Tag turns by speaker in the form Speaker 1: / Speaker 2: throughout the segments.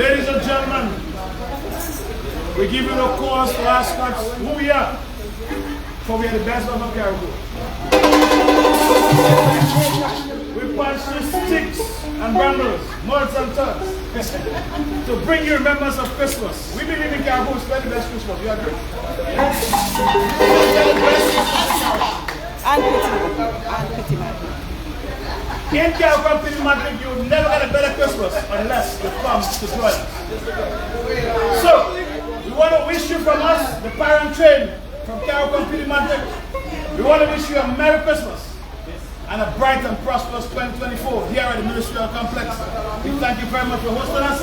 Speaker 1: Ladies and gentlemen, we give you the cause to ask us who we are, for we are the best of Caribou. We punch through sticks and brambles, muds and tugs, to bring you remembrance of Christmas. We believe in Caribou, spend the best Christmas. You agree?
Speaker 2: And pretty much.
Speaker 1: In Caribou Pretty Magic, you'll never get a better Christmas unless you come to join us. So, we want to wish you from us, the parent train from Caribou Pretty Magic. We want to wish you a Merry Christmas and a bright and prosperous 2024 here at the Ministerial Complex. We thank you very much for hosting us.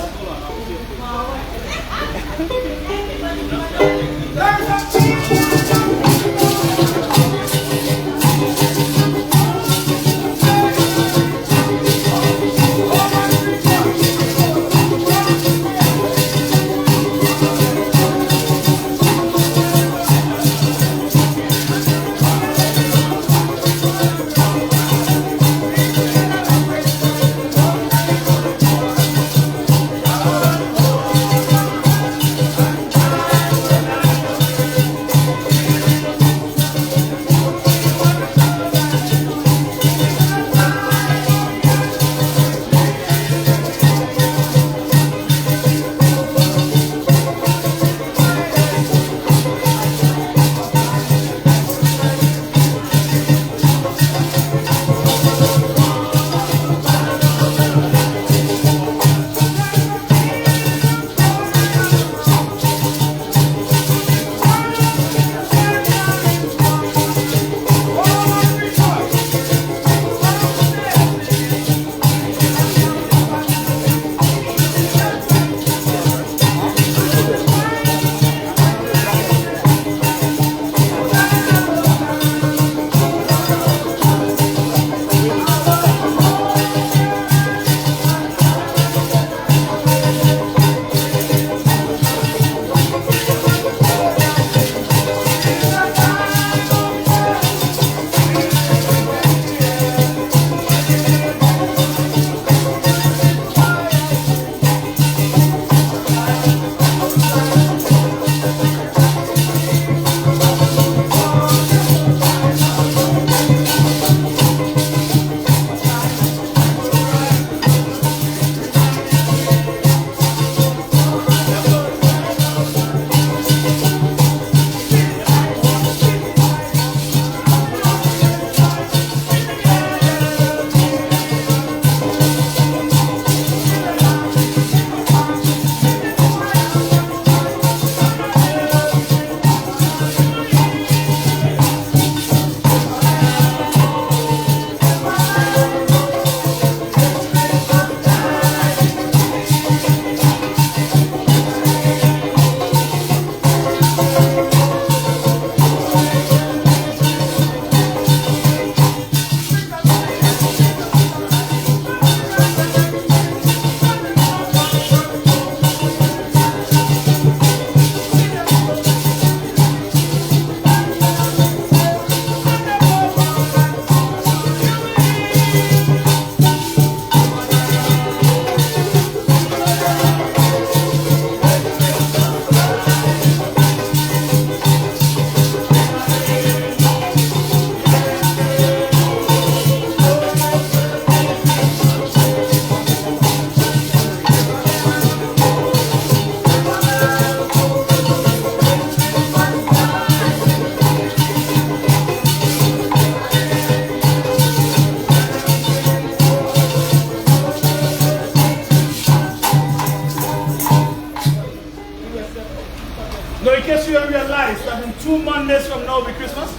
Speaker 1: So in case you don't realize that in 2 Mondays from now will be Christmas,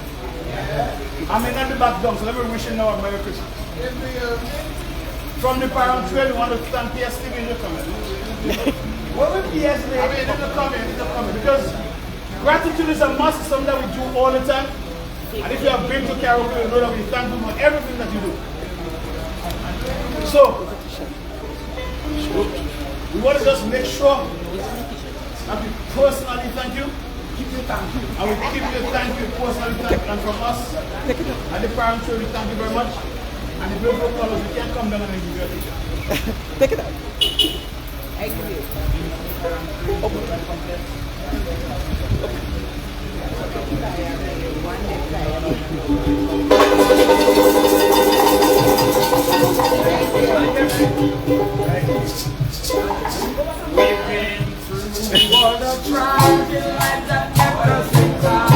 Speaker 1: I may not be back down, so let me wish you now a Merry Christmas. From the parent trail, we want to thank PSTV in the comment. What will PSTV? I mean, in the comment, because gratitude is a must, it's something that we do all the time. And if you have been to Caribou, you know that we thank you for everything that you do. So, we want to just make sure that we personally thank you. And we keep you thank you personally thank you. And from us, and the parent trail, we thank you very much. And the beautiful colors, we can't come down and give you a picture.
Speaker 2: Take it out.
Speaker 1: We've been through all the trials in life that kept us in God.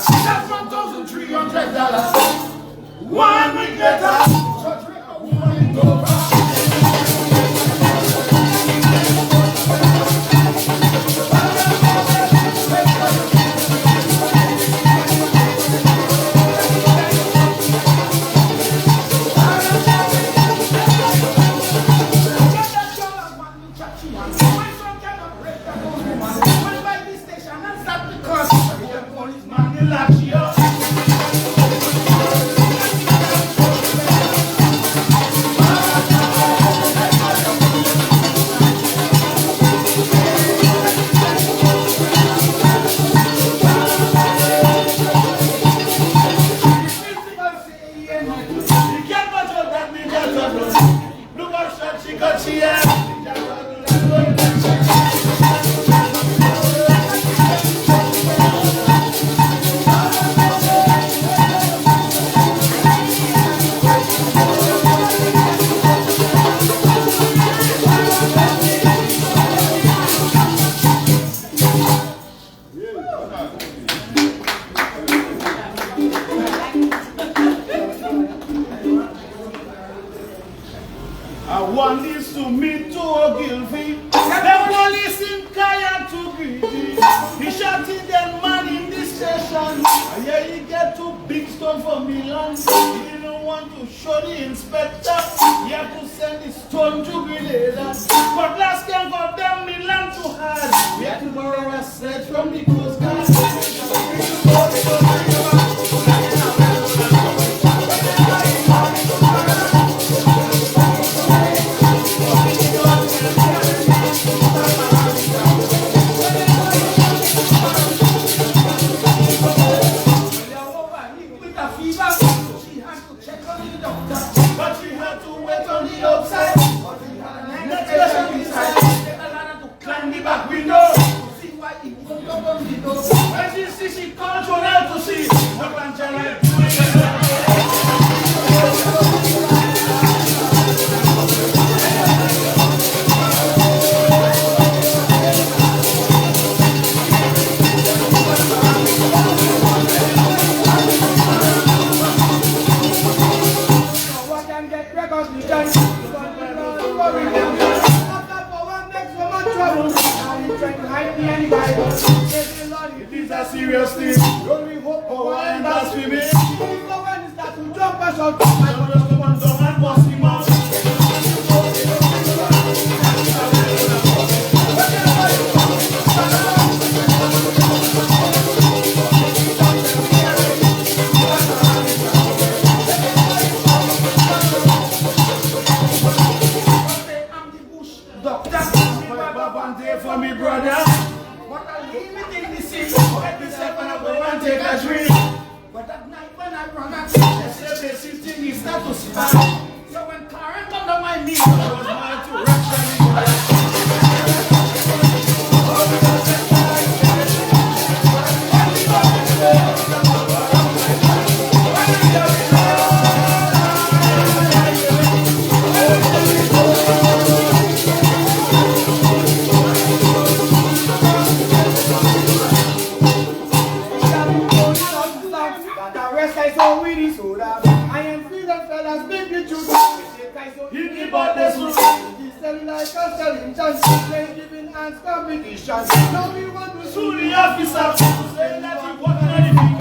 Speaker 1: That's $1,300. 1 week later, church record woman in Dover. I want this to me to Ogilvy. The police in Kaya to greedy. He shot in the man in this station. And yeah, he get too big stone for Milan. He didn't want to show the inspector. He had to send the stone to Grenada. But last can condemn Milan to hard. We had to borrow a sledge from the Coast Guard. It is a serious thing. Don't we hope for one blasphemy? If no one is that to jump us out, I will just come on down and bust him out. I'm the bush doctor. One day for me, brother. But I leave it in the city. Let me step and I go and take a drink. But at night when I run out, they say the city is not to spy. So when Karen come to my knees, I was mine to rest. I am freedom fellas, big the truth. You keep on this route. He's selling like a selling chance. Playing giving hands competition. Now we want to sue the officer. Saying that he wasn't anything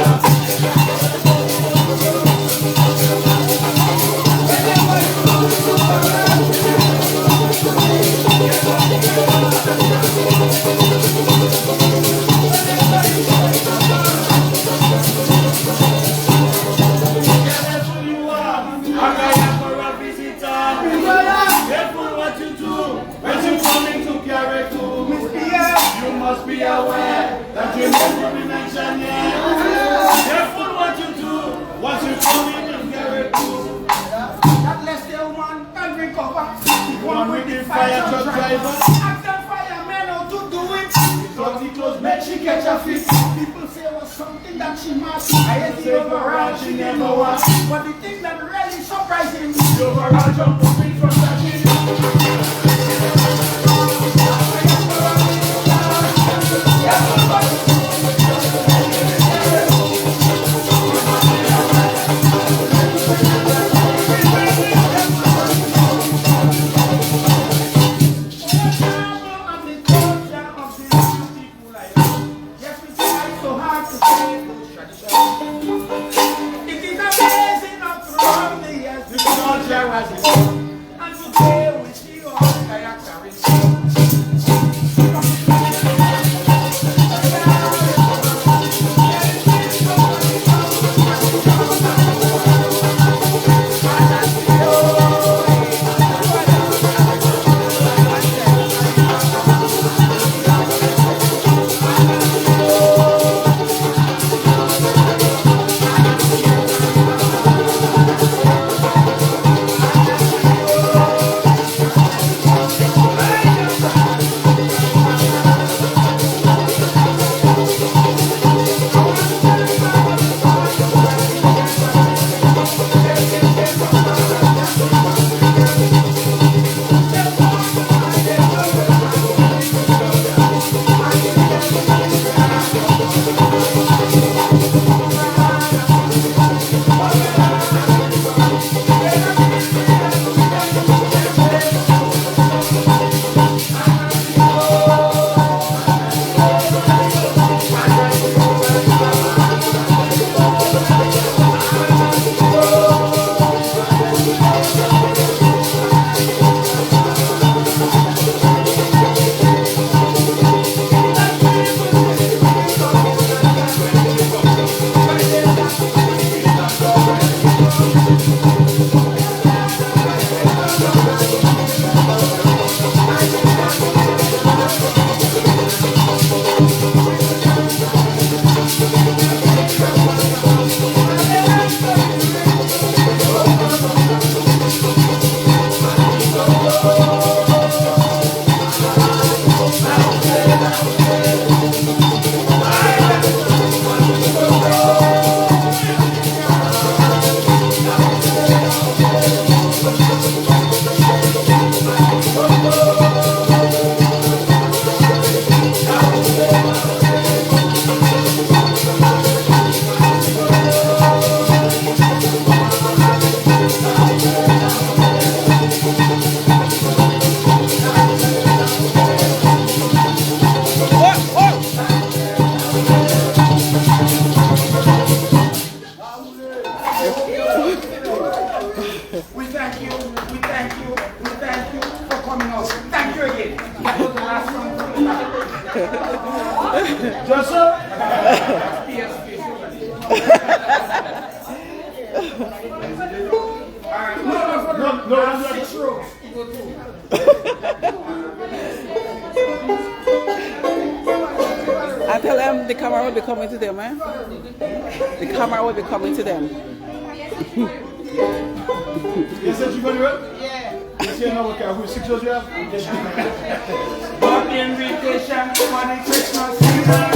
Speaker 1: must be aware that you never be mentioned yet. Careful what you do, what you come in and carry to. That less the one can recover. One with the fire truck driver. Ask the fireman how to do it. Because he close make she catch a fit. People say it was something that she must. I hate the overall, she never was. But the thing that really surprising, the overall jump up in from that shit. And today we see all characteristics. Joseph? No, that's 6 rows.
Speaker 2: I tell them the camera will be coming to them, eh? The camera will be coming to them.
Speaker 1: You said you're going to do it? Yeah. You say no, okay, who 6 rows you have? Got the invitation for the Christmas season.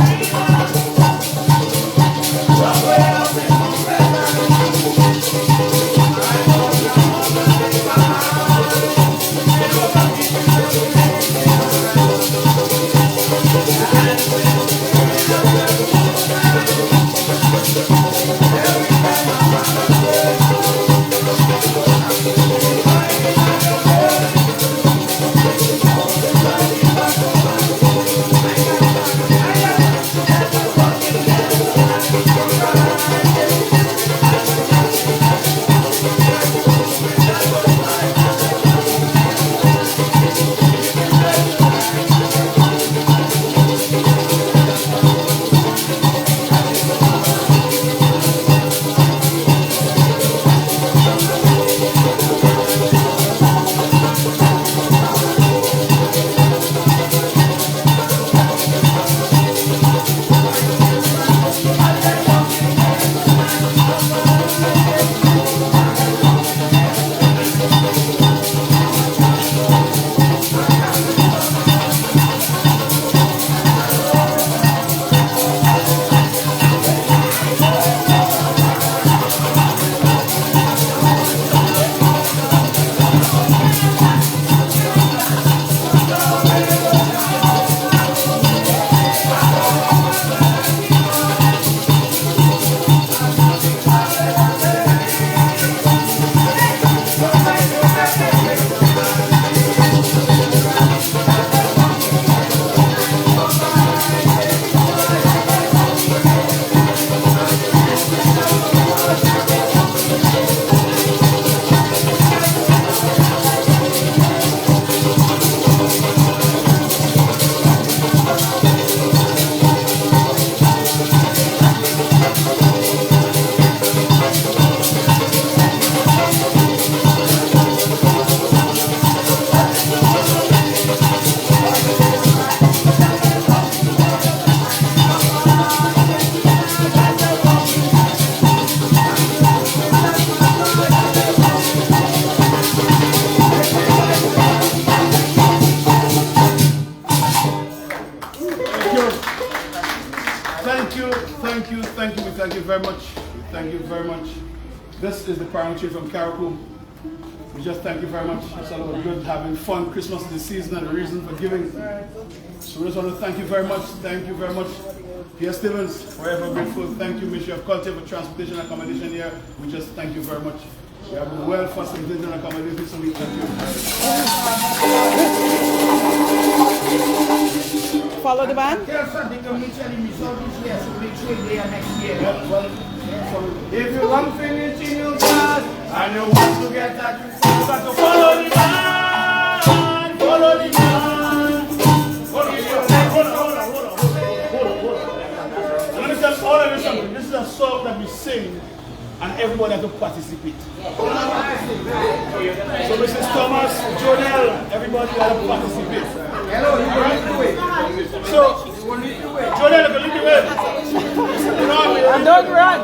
Speaker 1: Thank you very much. This is the parent tree from Carriacou. We just thank you very much. It's all about good, having fun. Christmas is the season and the reason for giving. So we just want to thank you very much. Thank you very much. Pierre Stevens, forever grateful. Thank you, Ministry of Culture, for transportation and accommodation here. We just thank you very much. We have been well facilitated and accommodated, so we thank you.
Speaker 2: Follow the band.
Speaker 1: Well, if you want finish in your class and you want to get that, you got to follow the man. Follow the man. Hold on. Let me tell all of you something. This is a song that we sing and everyone has to participate. So Mrs. Thomas, Jonel, everybody has to participate. Hello, you want to do it? So, Jonel, you lead the way.
Speaker 2: And don't run.